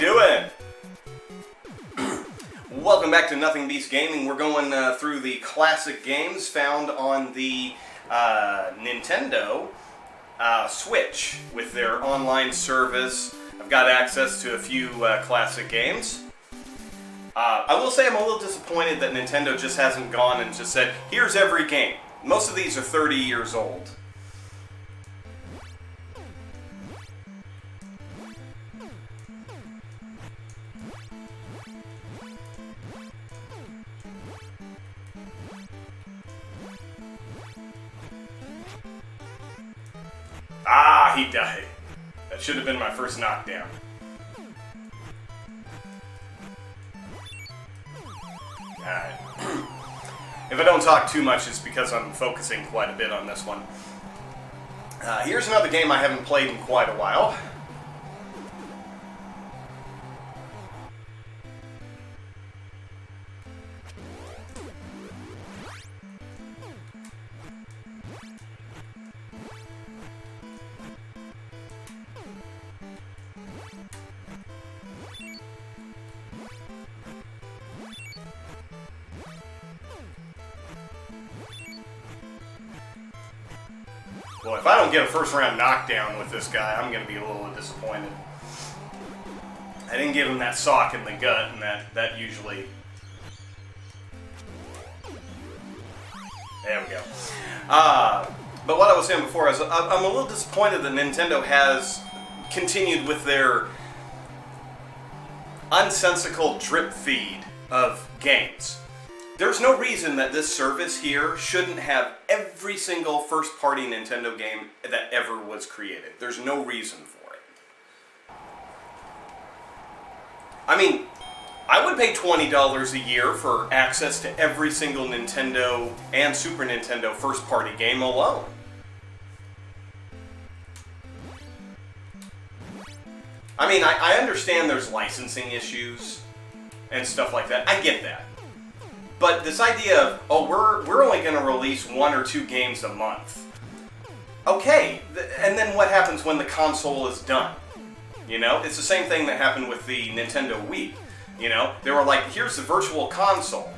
doing? Welcome back to Nothing Beats Gaming. We're going through the classic games found on the Nintendo Switch with their online service. I've got access to a few classic games. I will say I'm a little disappointed that Nintendo just hasn't gone and just said, here's every game. Most of these are 30 years old. Ah, he died. That should have been my first knockdown. Alright. If I don't talk too much, it's because I'm focusing quite a bit on this one. Here's another game I haven't played in quite a while. Well, if I don't get a first round knockdown with this guy, I'm going to be a little disappointed. I didn't give him that sock in the gut, and that usually... There we go. But what I was saying before is I'm a little disappointed that Nintendo has continued with their unsensical drip feed of games. There's no reason that this service here shouldn't have every single first-party Nintendo game that ever was created. There's no reason for it. I mean, I would pay $20 a year for access to every single Nintendo and Super Nintendo first-party game alone. I mean, I understand there's licensing issues and stuff like that. I get that. But this idea of, oh, we're only going to release 1 or 2 games a month. Okay, and then what happens when the console is done? You know, it's the same thing that happened with the Nintendo Wii. You know, they were like, here's the virtual console.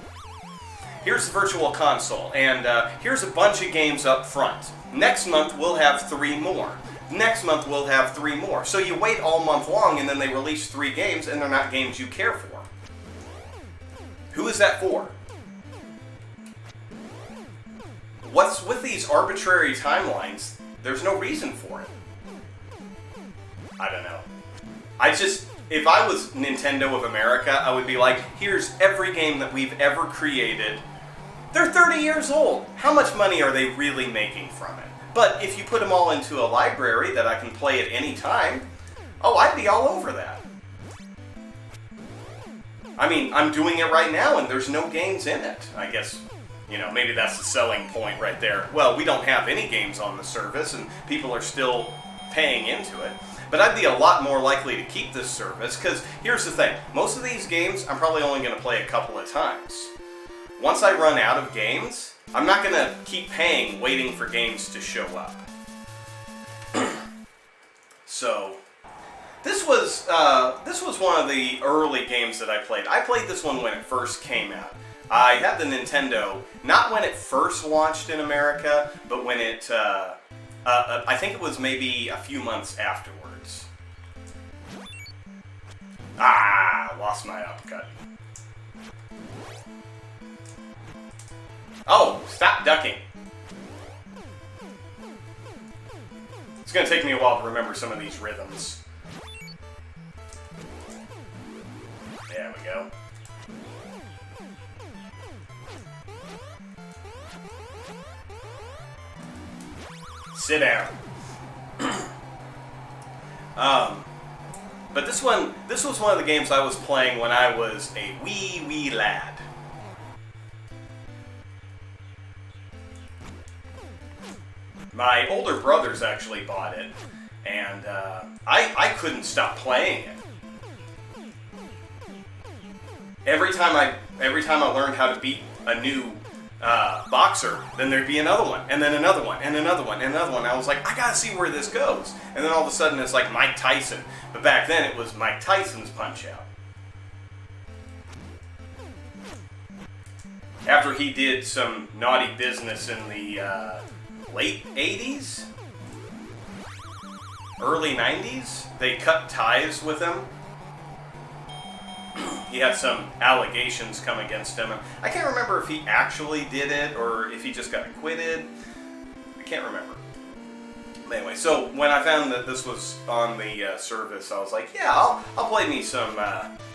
Here's the virtual console, and here's a bunch of games up front. Next month, we'll have 3 more. Next month, we'll have 3 more. So you wait all month long, and then they release 3 games, and they're not games you care for. Who is that for? What's with these arbitrary timelines? There's no reason for it. I don't know. If I was Nintendo of America, I would be like, here's every game that we've ever created. They're 30 years old. How much money are they really making from it? But if you put them all into a library that I can play at any time, oh, I'd be all over that. I mean, I'm doing it right now and there's no games in it, I guess. You know, maybe that's the selling point right there. Well, we don't have any games on the service, and people are still paying into it. But I'd be a lot more likely to keep this service, because here's the thing. Most of these games, I'm probably only going to play a couple of times. Once I run out of games, I'm not going to keep paying waiting for games to show up. So, this was one of the early games that I played. I played this one when it first came out. I had the Nintendo, not when it first launched in America, but when it, I think it was maybe a few months afterwards. Ah, lost my uppercut. Oh, stop ducking. It's going to take me a while to remember some of these rhythms. There we go. Sit down. But this was one of the games I was playing when I was a wee lad. My older brothers actually bought it, and I couldn't stop playing it. Every time I learned how to beat a new boxer, then there'd be another one, and then another one, and another one, and another one. I was like, I gotta see where this goes. And then all of a sudden it's like Mike Tyson. But back then it was Mike Tyson's Punch-Out. After he did some naughty business in the late 80s? Early 90s? They cut ties with him. He had some allegations come against him. I can't remember if he actually did it or if he just got acquitted. I can't remember. But anyway, so when I found that this was on the service, I was like, yeah, I'll play me some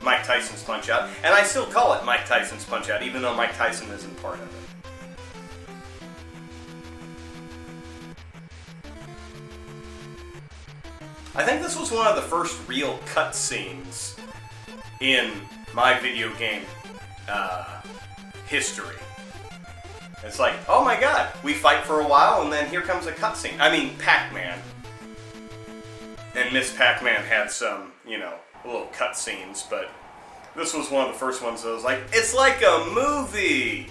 Mike Tyson's Punch-Out. And I still call it Mike Tyson's Punch-Out, even though Mike Tyson isn't part of it. I think this was one of the first real cutscenes in my video game history. It's like, oh my god, we fight for a while and then here comes a cutscene. I mean, Pac-Man. And Miss Pac-Man had some, little cutscenes, but this was one of the first ones that was like, it's like a movie!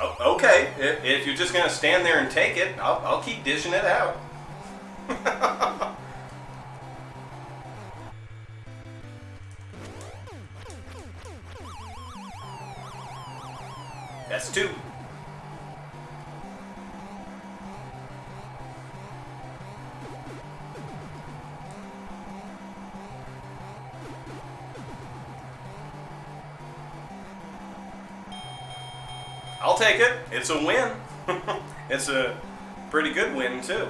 Oh, okay, if you're just going to stand there and take it, I'll keep dishing it out. That's two. I'll take it. It's a win. It's a pretty good win, too.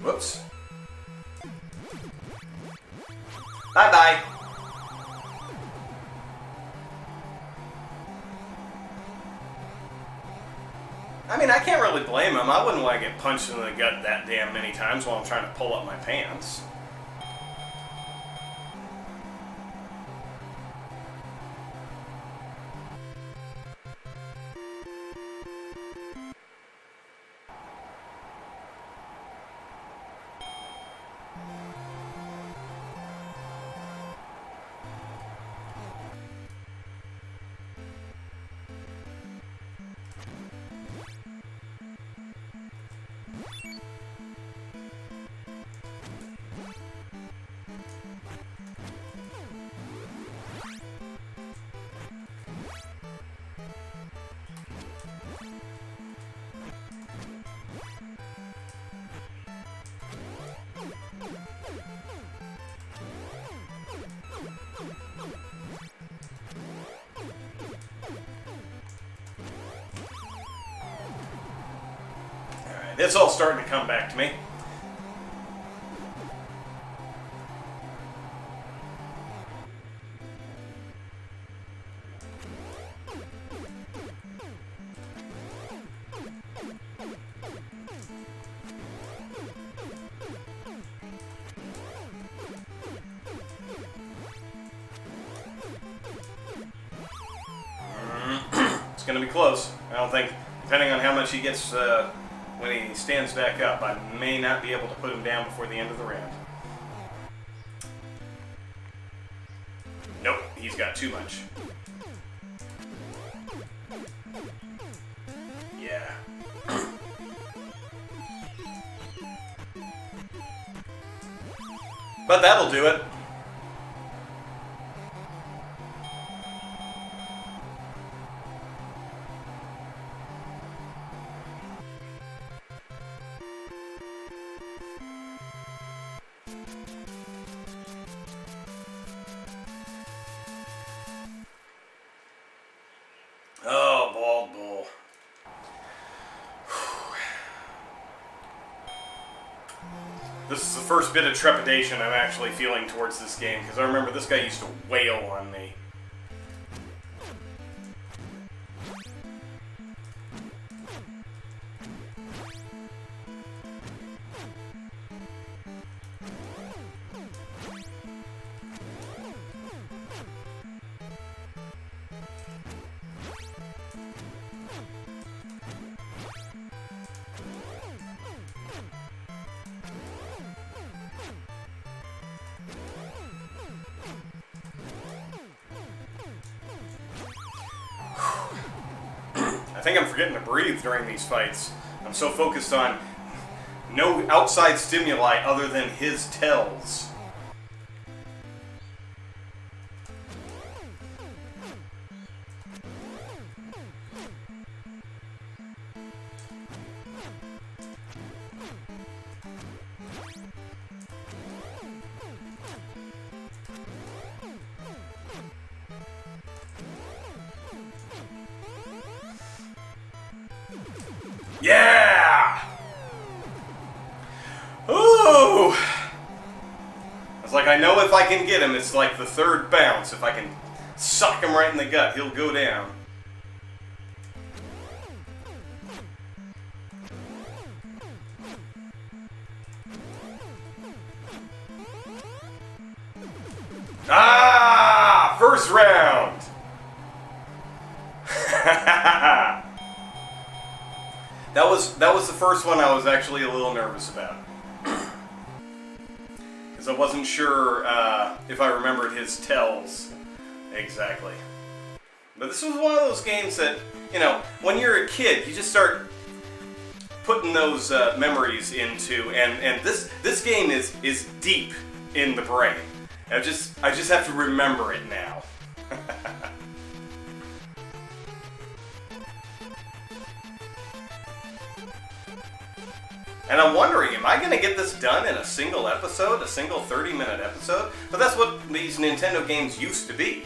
Whoops. Bye-bye. I mean, I can't really blame him. I wouldn't want to get punched in the gut that damn many times while I'm trying to pull up my pants. It's all starting to come back to me. It's going to be close. I don't think, depending on how much he gets when he stands back up, I may not be able to put him down before the end of the round. Nope, he's got too much. Yeah. But that'll do it. Oh, bald bull. This is the first bit of trepidation I'm actually feeling towards this game, because I remember this guy used to wail on me. I think I'm forgetting to breathe during these fights. I'm so focused on no outside stimuli other than his tells. Yeah! Ooh! It's like I know if I can get him, it's like the third bounce. If I can sock him right in the gut, he'll go down. Ah! First round! That was the first one I was actually a little nervous about. Because I wasn't sure if I remembered his tells exactly. But this was one of those games that, you know, when you're a kid, you just start putting those memories into, and this game is deep in the brain. I just have to remember it now. And I'm wondering, am I going to get this done in a single episode, a single 30-minute episode? But that's what these Nintendo games used to be.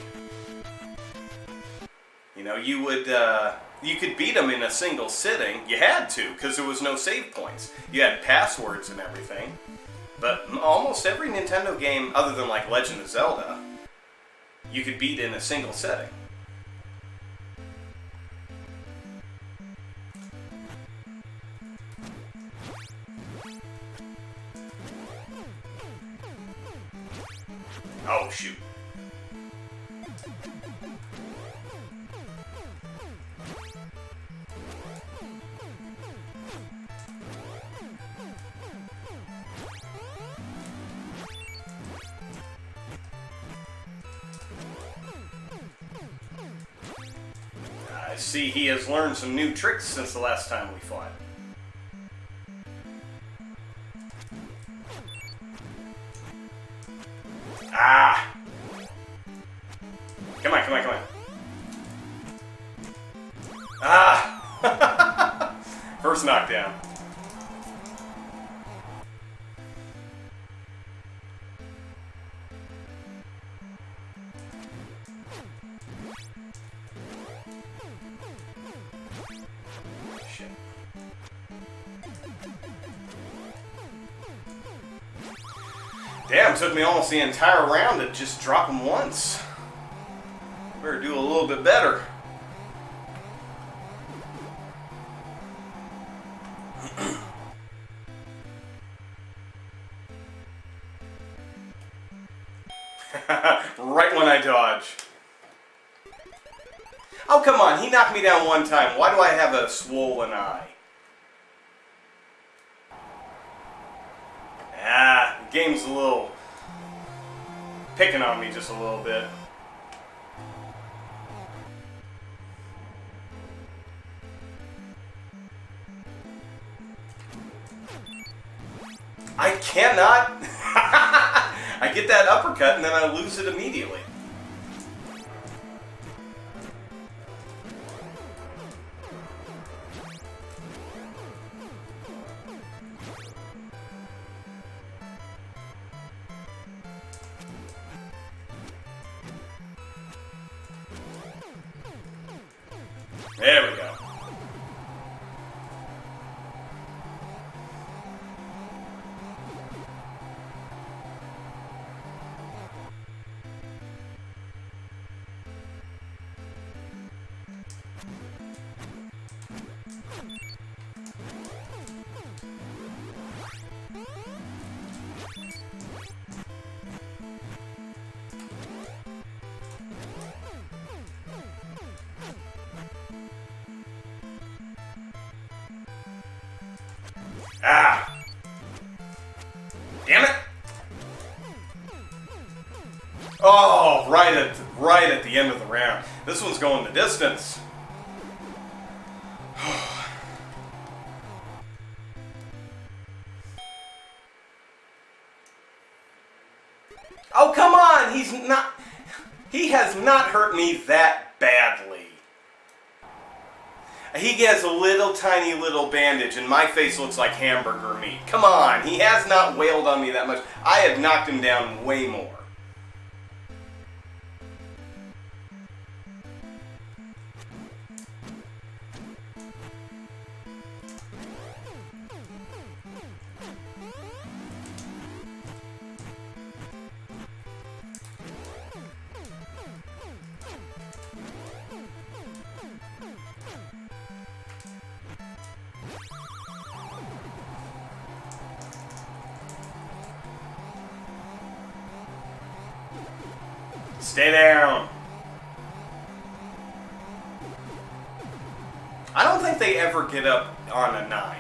You know, you could beat them in a single sitting. You had to, because there was no save points. You had passwords and everything. But almost every Nintendo game, other than like Legend of Zelda, you could beat in a single setting. Oh, shoot. I see he has learned some new tricks since the last time we fought. Ah! Come on, come on, come on. Ah! First knockdown. Shit. Damn, took me almost the entire round to just drop him once. Better do a little bit better. Right when I dodge. Oh, come on. He knocked me down one time. Why do I have a swollen eye? Ah, the game's a little picking on me just a little bit. I cannot I get that uppercut and then I lose it immediately. There we go. Ah! Damn it! Oh, right at the end of the round. This one's going the distance. Oh, come on! He has not hurt me that badly. He gets a little tiny little bandage and my face looks like hamburger meat. Come on, he has not wailed on me that much. I have knocked him down way more. Stay down. I don't think they ever get up on a 9.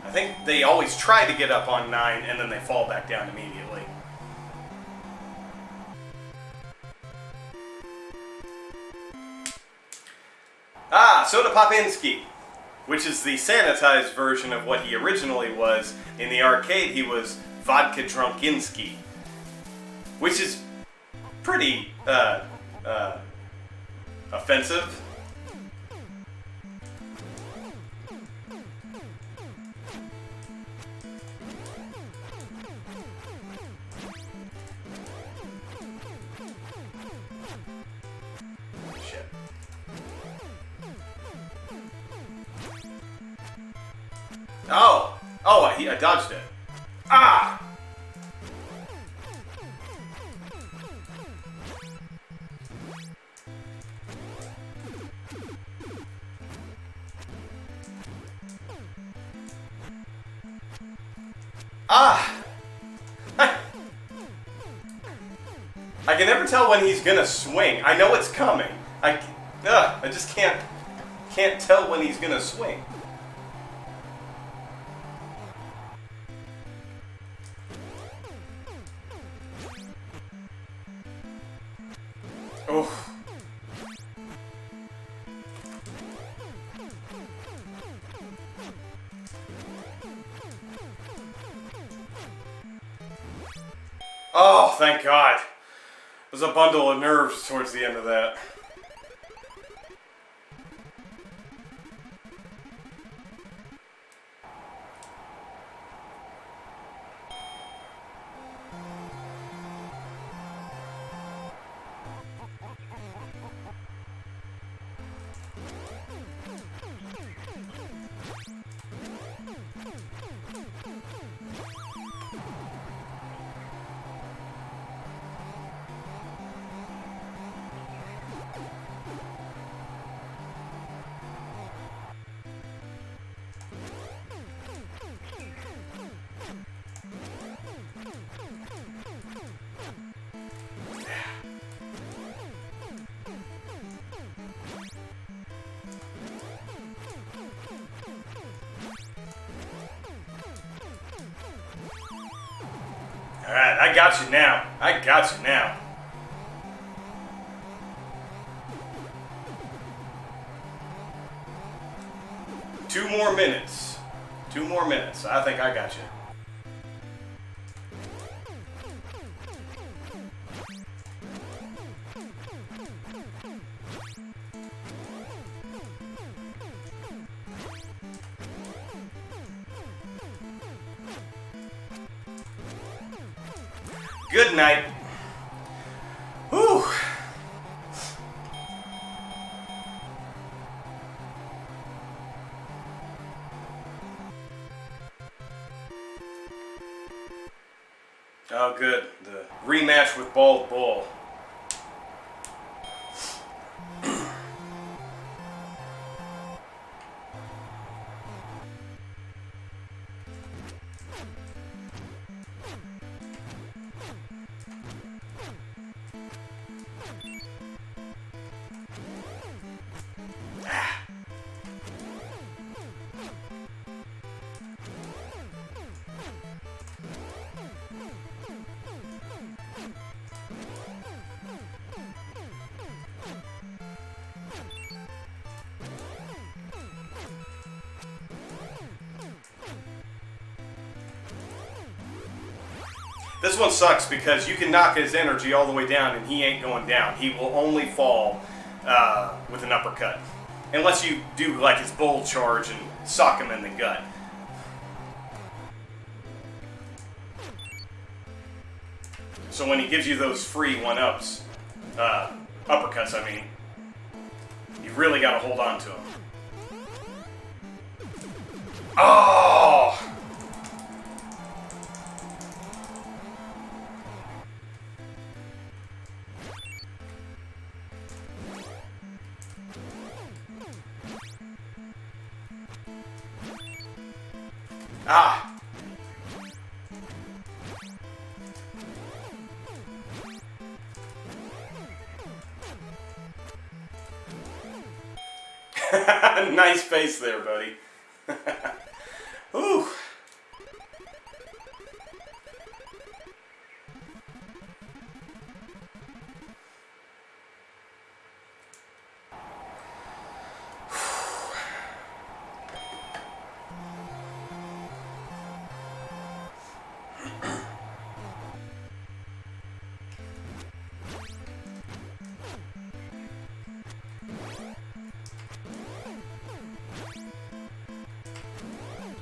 I think they always try to get up on 9 and then they fall back down immediately. Ah, Soda Popinski, which is the sanitized version of what he originally was. In the arcade, he was Vodka Drunkinski, which is pretty offensive. Shit. Oh! Oh, I dodged it. Ah! Ah! I can never tell when he's gonna swing. I know it's coming. I just can't tell when he's gonna swing. Oh. Oh, thank God. There's a bundle of nerves towards the end of that. Alright, I got you now. I got you now. Two more minutes. 2 more minutes. I think I got you. Good night. Whew. Oh, good. The rematch with Bald Bull. This one sucks because you can knock his energy all the way down and he ain't going down. He will only fall with an uppercut. Unless you do like his bull charge and sock him in the gut. So when he gives you those free one-ups, uppercuts I mean, you've really got to hold on to him. Oh! Ah! Nice face there, buddy. Ooh.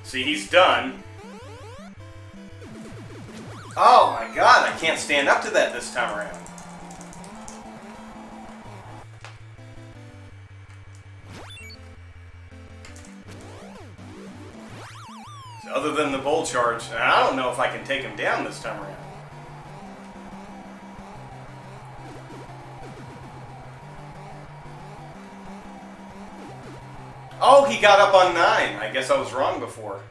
See, he's done. Oh my god, I can't stand up to that this time around. So other than the bull charge, I don't know if I can take him down this time around. Oh, he got up on 9. I guess I was wrong before.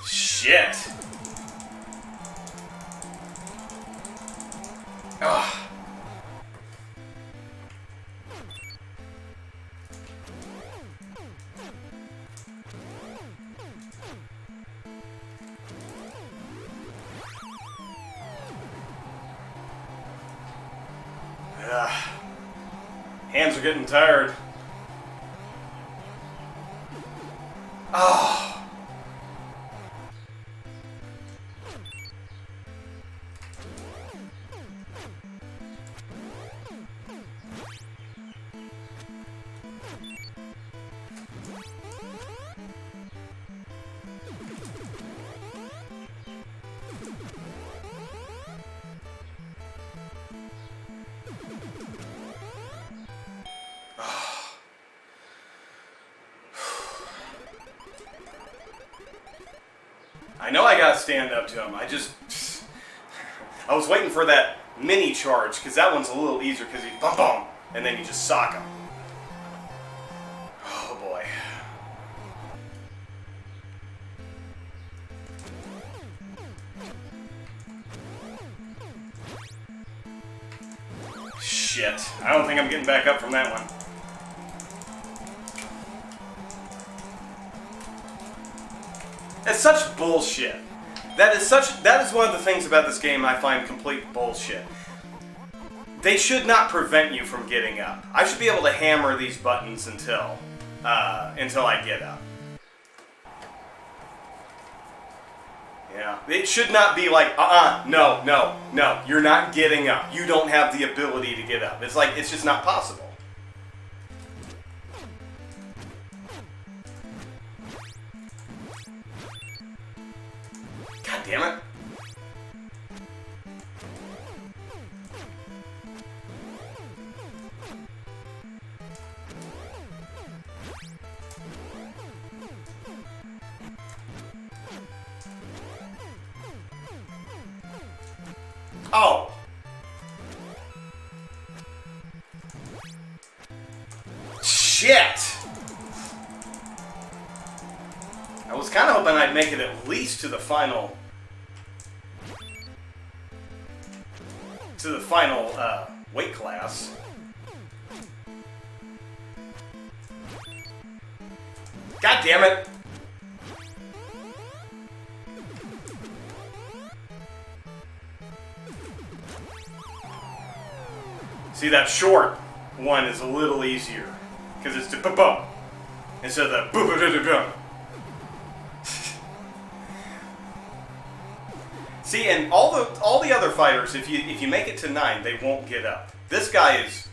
Shit. Ugh. Hands are getting tired. Oh. I know I gotta stand up to him. I was waiting for that mini charge because that one's a little easier because he's bum bum and then you just sock him. Oh boy. Shit. I don't think I'm getting back up from that one. It's such bullshit. That is one of the things about this game I find complete bullshit. They should not prevent you from getting up. I should be able to hammer these buttons until I get up. Yeah. It should not be like, no, you're not getting up. You don't have the ability to get up. It's like, it's just not possible. God damn it. Oh! Shit! I was kind of hoping I'd make it at least to the final... weight class. God damn it! See, that short one is a little easier because it's the ba-bum instead of the boom. See, and all the other fighters, if you make it to 9, they won't get up. This guy is.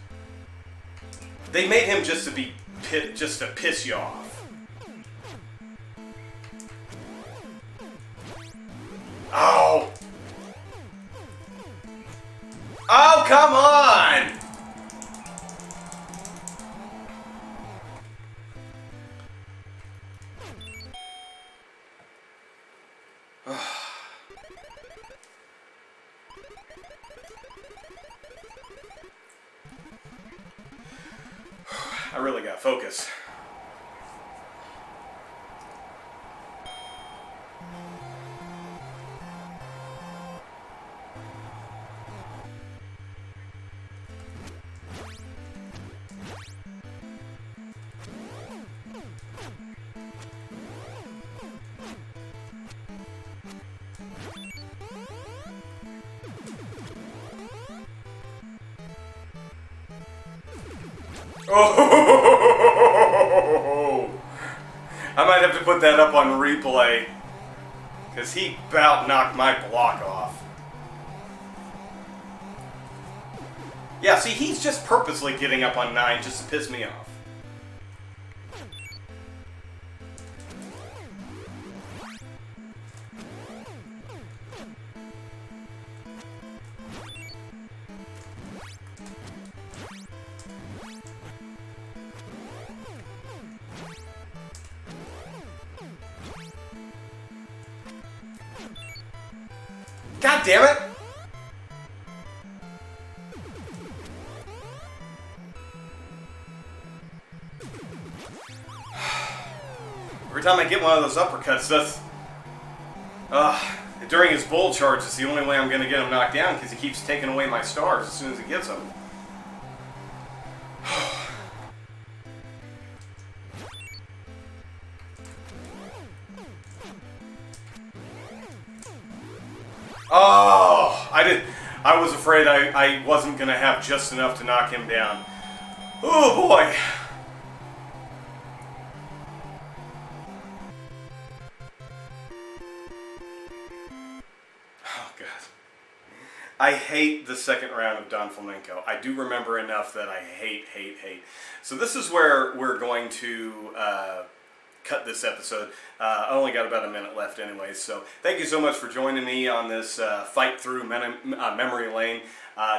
They made him just to piss you off. Oh. Oh, come on! I really got focus. Oh! I might have to put that up on replay because he about knocked my block off. Yeah, see, he's just purposely getting up on 9 just to piss me off. God damn it! Every time I get one of those uppercuts, that's... during his bull charge, it's the only way I'm going to get him knocked down because he keeps taking away my stars as soon as he gets them. Oh, I was afraid I wasn't going to have just enough to knock him down. Oh, boy. Oh, God. I hate the second round of Don Flamenco. I do remember enough that I hate. So this is where we're going to... cut this episode. I only got about a minute left anyway, so thank you so much for joining me on this fight through memory lane.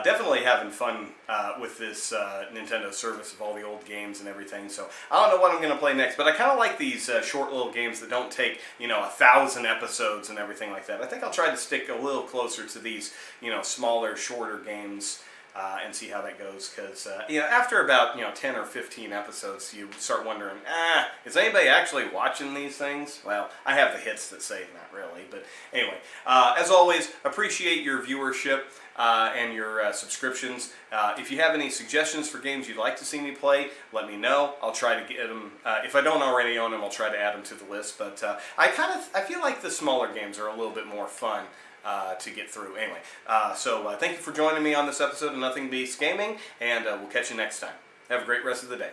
Definitely having fun with this Nintendo service of all the old games and everything, so I don't know what I'm going to play next, but I kind of like these short little games that don't take, 1,000 episodes and everything like that. I think I'll try to stick a little closer to these, smaller, shorter games. And see how that goes, because after about 10 or 15 episodes, you start wondering, is anybody actually watching these things? Well, I have the hits that say not really, but anyway, as always, appreciate your viewership and your subscriptions. If you have any suggestions for games you'd like to see me play, let me know. I'll try to get them. If I don't already own them, I'll try to add them to the list. But I feel like the smaller games are a little bit more fun to get through. Anyway, so thank you for joining me on this episode of Nothing Beats Gaming, and we'll catch you next time. Have a great rest of the day.